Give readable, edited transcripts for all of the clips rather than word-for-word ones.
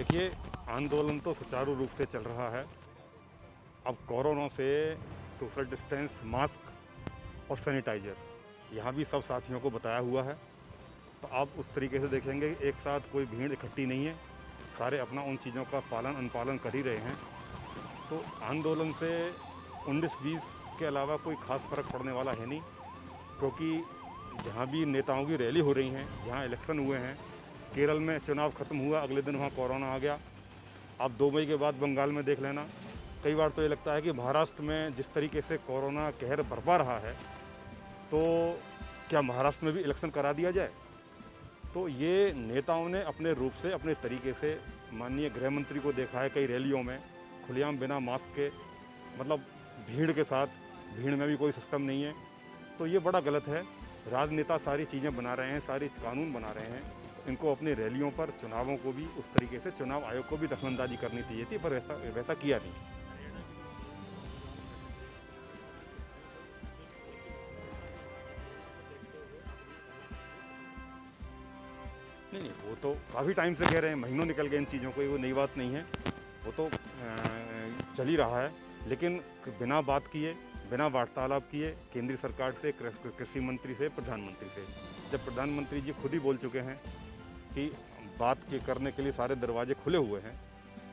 देखिए, आंदोलन तो सुचारू रूप से चल रहा है। अब कोरोना से सोशल डिस्टेंस, मास्क और सैनिटाइज़र यहाँ भी सब साथियों को बताया हुआ है। तो आप उस तरीके से देखेंगे कि एक साथ कोई भीड़ इकट्ठी नहीं है, सारे अपना उन चीज़ों का पालन अनुपालन कर ही रहे हैं। तो आंदोलन से 19-20 के अलावा कोई ख़ास फ़र्क पड़ने वाला है नहीं, क्योंकि जहाँ भी नेताओं की रैली हो रही हैं, जहाँ इलेक्शन हुए हैं, केरल में चुनाव ख़त्म हुआ, अगले दिन वहाँ कोरोना आ गया। आप 2 मई के बाद बंगाल में देख लेना। कई बार तो ये लगता है कि महाराष्ट्र में जिस तरीके से कोरोना कहर बरपा रहा है, तो क्या महाराष्ट्र में भी इलेक्शन करा दिया जाए? तो ये नेताओं ने अपने रूप से, अपने तरीके से, माननीय गृह मंत्री को देखा है कई रैलियों में खुलेआम बिना मास्क के, मतलब भीड़ के साथ, भीड़ में भी कोई सिस्टम नहीं है। तो ये बड़ा गलत है। राजनेता सारी चीज़ें बना रहे हैं, सारी कानून बना रहे हैं, इनको अपनी रैलियों पर, चुनावों को भी उस तरीके से, चुनाव आयोग को भी दखलंदाजी करनी चाहिए थी, पर वैसा किया नहीं। नहीं, वो तो काफ़ी टाइम से कह रहे हैं, महीनों निकल गए इन चीज़ों को, वो नई बात नहीं है। वो तो चल ही रहा है। लेकिन बिना बात किए, बिना वार्तालाप किए, केंद्रीय सरकार से, कृषि मंत्री से, प्रधानमंत्री से, जब प्रधानमंत्री जी खुद ही बोल चुके हैं कि बात के करने के लिए सारे दरवाजे खुले हुए हैं,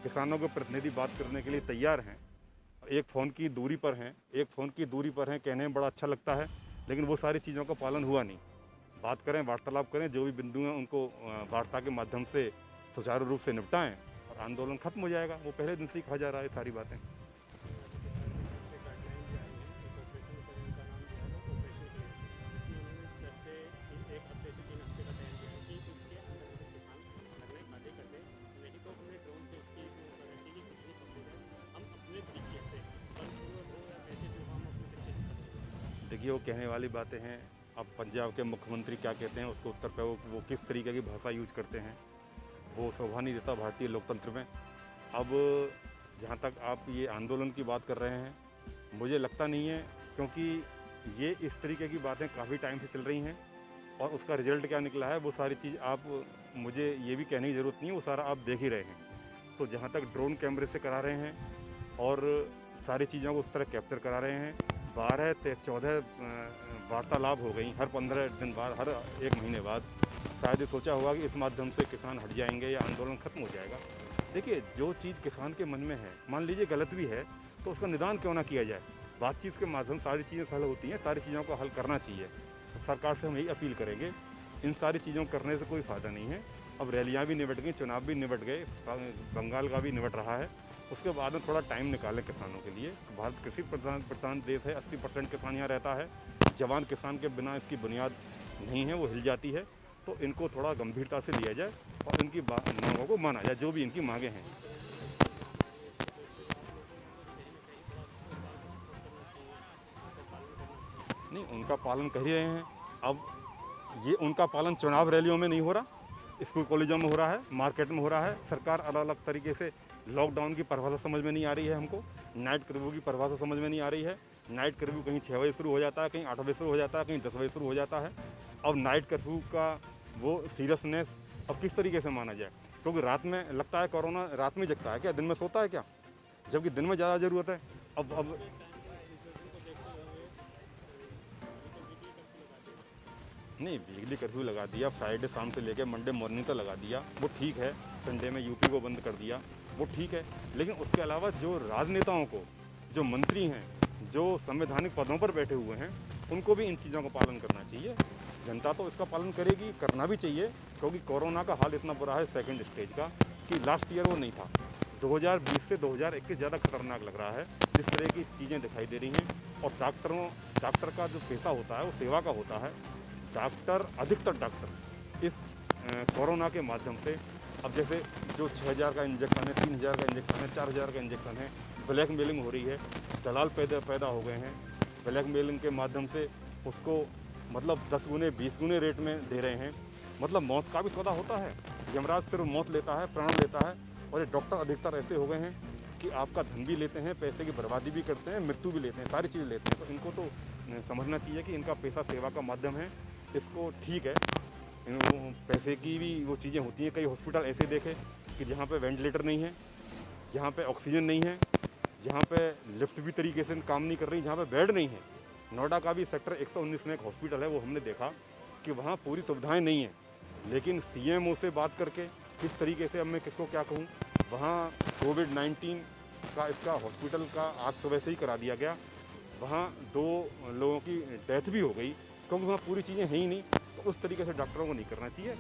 किसानों के प्रतिनिधि बात करने के लिए तैयार हैं, एक फ़ोन की दूरी पर हैं, कहने में बड़ा अच्छा लगता है, लेकिन वो सारी चीज़ों का पालन हुआ नहीं। बात करें, वार्तालाप करें, जो भी बिंदु हैं उनको वार्ता के माध्यम से सुचारू रूप से निपटाएं और आंदोलन खत्म हो जाएगा। वो पहले दिन से ही कहा जा रहा है सारी बातें। देखिए, वो कहने वाली बातें हैं। अब पंजाब के मुख्यमंत्री क्या कहते हैं, उसके उत्तर पे वो किस तरीके की भाषा यूज करते हैं, वो शोभा नहीं देता भारतीय लोकतंत्र में। अब जहाँ तक आप ये आंदोलन की बात कर रहे हैं, मुझे लगता नहीं है, क्योंकि ये इस तरीके की बातें काफ़ी टाइम से चल रही हैं और उसका रिजल्ट क्या निकला है, वो सारी चीज़ आप, मुझे ये भी कहने की ज़रूरत नहीं है, वो सारा आप देख ही रहे हैं। तो जहाँ तक ड्रोन कैमरे से करा रहे हैं और सारी चीज़ों को उस तरह कैप्चर करा रहे हैं, 12 से 14 वार्तालाप हो गई, हर 15 दिन बाद, हर 1 महीने बाद। शायद ये सोचा होगा कि इस माध्यम से किसान हट जाएंगे या आंदोलन खत्म हो जाएगा। देखिए, जो चीज़ किसान के मन में है, मान लीजिए गलत भी है, तो उसका निदान क्यों ना किया जाए। बातचीत के माध्यम से सारी चीज़ें हल होती हैं, सारी चीज़ों को हल करना चाहिए। सरकार से हम यही अपील करेंगे, इन सारी चीज़ों को करने से कोई फ़ायदा नहीं है। अब रैलियाँ भी निपट गई, चुनाव भी निपट गए, बंगाल का भी निपट रहा है। उसके बाद में थोड़ा टाइम निकालें किसानों के लिए। भारत कृषि प्रधान देश है, 80% किसान यहाँ रहता है। जवान किसान के बिना इसकी बुनियाद नहीं है, वो हिल जाती है। तो इनको थोड़ा गंभीरता से लिया जाए और इनकी मांगों को माना जाए, जो भी इनकी मांगे हैं। नहीं, उनका पालन कर ही रहे हैं। अब ये उनका पालन चुनाव रैलियों में नहीं हो रहा, स्कूल कॉलेजों में हो रहा है, मार्केट में हो रहा है। सरकार अलग अलग तरीके से, लॉकडाउन की परिभाषा समझ में नहीं आ रही है हमको, नाइट कर्फ्यू की परिभाषा समझ में नहीं आ रही है। नाइट कर्फ्यू कहीं 6 बजे शुरू हो जाता है, कहीं 8 बजे शुरू हो जाता है, कहीं 10 बजे शुरू हो जाता है। अब नाइट कर्फ्यू का वो सीरियसनेस अब किस तरीके से माना जाए, क्योंकि रात में लगता है कोरोना रात में जगता है क्या, दिन में सोता है क्या, जबकि दिन में ज़्यादा ज़रूरत है। अब नहीं, वीकली कर्फ्यू लगा दिया, फ्राइडे शाम से लेकर मंडे मॉर्निंग तक लगा दिया, वो ठीक है। संडे में यूपी को बंद कर दिया, वो ठीक है। लेकिन उसके अलावा जो राजनेताओं को, जो मंत्री हैं, जो संवैधानिक पदों पर बैठे हुए हैं, उनको भी इन चीज़ों का पालन करना चाहिए। जनता तो इसका पालन करेगी, करना भी चाहिए, क्योंकि कोरोना का हाल इतना बुरा है सेकंड स्टेज का, कि लास्ट ईयर वो नहीं था। 2020 से 2021 ज़्यादा खतरनाक लग रहा है, जिस तरह की चीज़ें दिखाई दे रही हैं। और डॉक्टर का जो पेशा होता है, वो सेवा का होता है। अधिकतर डॉक्टर इस कोरोना के माध्यम से, अब जैसे जो 6000 का इंजेक्शन है, 3000 का इंजेक्शन है, 4000 का इंजेक्शन है, ब्लैक मेलिंग हो रही है, दलाल पैदा हो गए हैं। ब्लैक मेलिंग के माध्यम से उसको मतलब 10 गुने 20 गुने रेट में दे रहे हैं। मतलब मौत का भी सौदा होता है। यमराज सिर्फ मौत लेता है, प्राण लेता है। और ये डॉक्टर अधिकतर ऐसे हो गए हैं कि आपका धन भी लेते हैं, पैसे की बर्बादी भी करते हैं, मृत्यु भी लेते हैं, सारी चीज़ लेते हैं। तो इनको तो समझना चाहिए कि इनका पैसा सेवा का माध्यम है। इसको ठीक है, पैसे की भी वो चीज़ें होती हैं। कई हॉस्पिटल ऐसे देखे कि जहाँ पे वेंटिलेटर नहीं है, जहाँ पे ऑक्सीजन नहीं है, जहाँ पे लिफ्ट भी तरीके से काम नहीं कर रही, जहाँ पे बेड नहीं है। नोएडा का भी सेक्टर 119 में एक हॉस्पिटल है, वो हमने देखा कि वहाँ पूरी सुविधाएं नहीं हैं, लेकिन सीएमओ से बात करके किस तरीके से, अब मैं किसको क्या कहूँ, वहाँ कोविड-19 का इसका हॉस्पिटल का आज सुबह से ही करा दिया गया। वहाँ 2 लोगों की डेथ भी हो गई क्योंकि वहाँ पूरी चीज़ें हैं ही नहीं। तो उस तरीके से डॉक्टरों को नहीं करना चाहिए।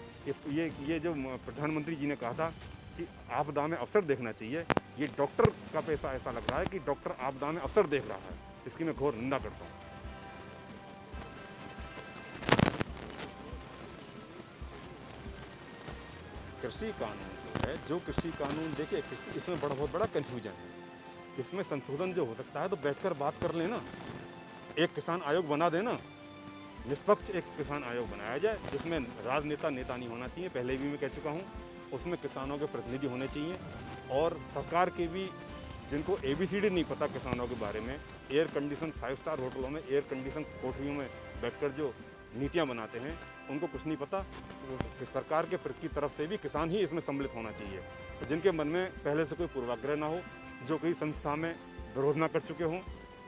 ये जो प्रधानमंत्री जी ने कहा था कि आपदा में अवसर देखना चाहिए, ये डॉक्टर का पैसा ऐसा लग रहा है कि डॉक्टर आपदा में अवसर देख रहा है, इसकी मैं घोर निंदा करता हूँ। कृषि कानून जो कृषि कानून देखिए, इसमें बहुत बड़ा कन्फ्यूजन है। इसमें संशोधन जो हो सकता है तो बैठकर बात कर लेना, एक किसान आयोग बना देना, निष्पक्ष एक किसान आयोग बनाया जाए जिसमें राजनेता नेता नहीं होना चाहिए, पहले भी मैं कह चुका हूँ। उसमें किसानों के प्रतिनिधि होने चाहिए और सरकार के भी, जिनको ABCD नहीं पता किसानों के बारे में, एयर कंडीशन 5 स्टार होटलों में एयर कंडीशन कोठरियों में बैठकर जो नीतियाँ बनाते हैं, उनको कुछ नहीं पता। तो सरकार के की तरफ से भी किसान ही इसमें सम्मिलित होना चाहिए। तो जिनके मन में पहले से कोई पूर्वाग्रह ना हो, जो कोई संस्था में विरोध ना कर चुके हों,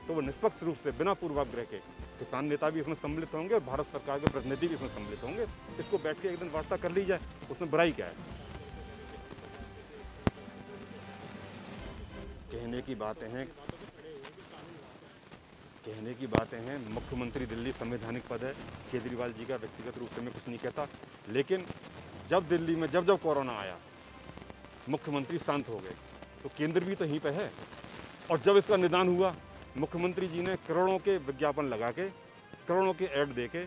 तो वो निष्पक्ष रूप से बिना पूर्वाग्रह के किसान नेता भी इसमें सम्मिलित होंगे और भारत सरकार के प्रतिनिधि भी इसमें सम्मिलित होंगे। इसको बैठ के एक दिन वार्ता कर ली जाए, उसमें बुराई क्या है। कहने की बातें हैं, मुख्यमंत्री दिल्ली संवैधानिक पद है, केजरीवाल जी का व्यक्तिगत रूप से मैं कुछ नहीं कहता, लेकिन जब दिल्ली में जब कोरोना आया, मुख्यमंत्री शांत हो गए, तो केंद्र भी तो यहीं पे है। और जब इसका निदान हुआ, मुख्यमंत्री जी ने करोड़ों के विज्ञापन लगा के, करोड़ों के ऐड दे के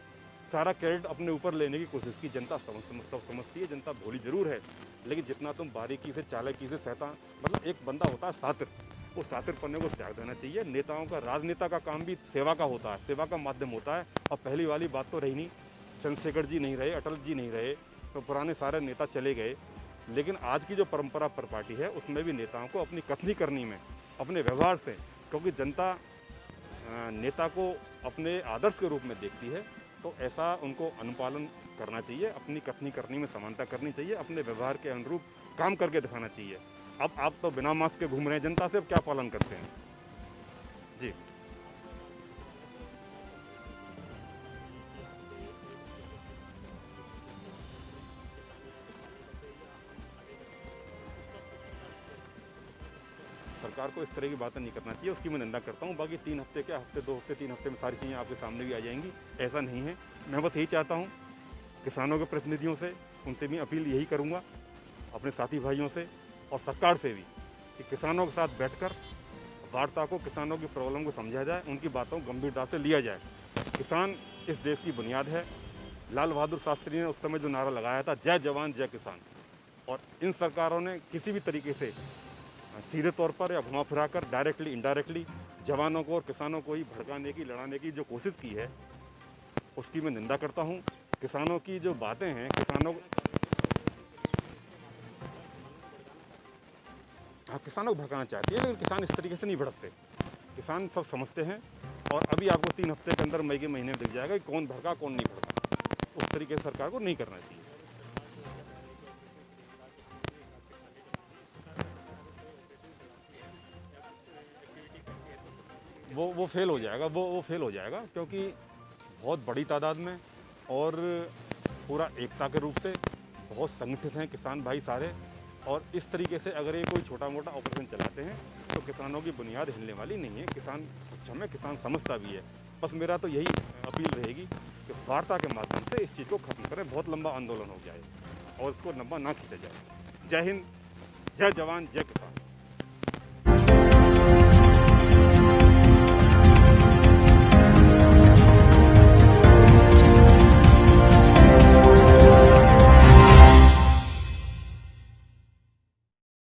सारा क्रेडिट अपने ऊपर लेने की कोशिश की। जनता समझती है, जनता भोली जरूर है, लेकिन जितना तुम बारीकी से, चालाकी से सहता, मतलब एक बंदा होता है सातिर, उस सातिर पन्ने को त्याग देना चाहिए। नेताओं का, राजनेता का काम भी सेवा का होता है, सेवा का माध्यम होता है। और पहली वाली बात तो रही नहीं, चंद्रशेखर जी नहीं रहे, अटल जी नहीं रहे, तो पुराने सारे नेता चले गए, लेकिन आज की जो परंपरा पर पार्टी है, उसमें भी नेताओं को अपनी कथनी करनी में, अपने व्यवहार से, क्योंकि जनता नेता को अपने आदर्श के रूप में देखती है, तो ऐसा उनको अनुपालन करना चाहिए, अपनी कथनी करनी में समानता करनी चाहिए, अपने व्यवहार के अनुरूप काम करके दिखाना चाहिए। अब आप तो बिना मास्क के घूम रहे हैं, जनता से अब क्या पालन करते हैं जी। सरकार को इस तरह की बातें नहीं करना चाहिए, उसकी मैं निंदा करता हूँ। बाकी 3 हफ्ते क्या, हफ्ते 2 हफ्ते 3 हफ्ते में सारी चीज़ें आपके सामने भी आ जाएंगी, ऐसा नहीं है। मैं बस यही चाहता हूँ, किसानों के प्रतिनिधियों से, उनसे भी अपील यही करूँगा, अपने साथी भाइयों से और सरकार से भी, कि किसानों के साथ बैठकर वार्ता को, किसानों की प्रॉब्लम को समझा जाए, उनकी बातों को गंभीरता से लिया जाए। किसान इस देश की बुनियाद है। लाल बहादुर शास्त्री ने उस समय जो नारा लगाया था, जय जवान जय किसान, और इन सरकारों ने किसी भी तरीके से सीधे तौर पर या घुमा फिराकर, डायरेक्टली इनडायरेक्टली जवानों को और किसानों को ही भड़काने की, लड़ाने की जो कोशिश की है, उसकी मैं निंदा करता हूँ। किसानों की जो बातें हैं, किसानों को भड़काना चाहती है, लेकिन किसान इस तरीके से नहीं भड़कते। किसान सब समझते हैं, और अभी आपको 3 हफ्ते के अंदर, मई के महीने में दिख जाएगा कि कौन भड़का कौन नहीं भड़का। उस तरीके से सरकार को नहीं करना चाहिए। वो फेल हो जाएगा, वो फेल हो जाएगा, क्योंकि बहुत बड़ी तादाद में और पूरा एकता के रूप से बहुत संगठित हैं किसान भाई सारे। और इस तरीके से अगर ये कोई छोटा मोटा ऑपरेशन चलाते हैं, तो किसानों की बुनियाद हिलने वाली नहीं है। किसान सक्षम है, किसान समझता भी है। बस मेरा तो यही अपील रहेगी कि वार्ता के माध्यम से इस चीज़ को खत्म करें। बहुत लंबा आंदोलन हो जाए और इसको लंबा ना खींचा जाए। जय हिंद, जय जवान, जय किसान।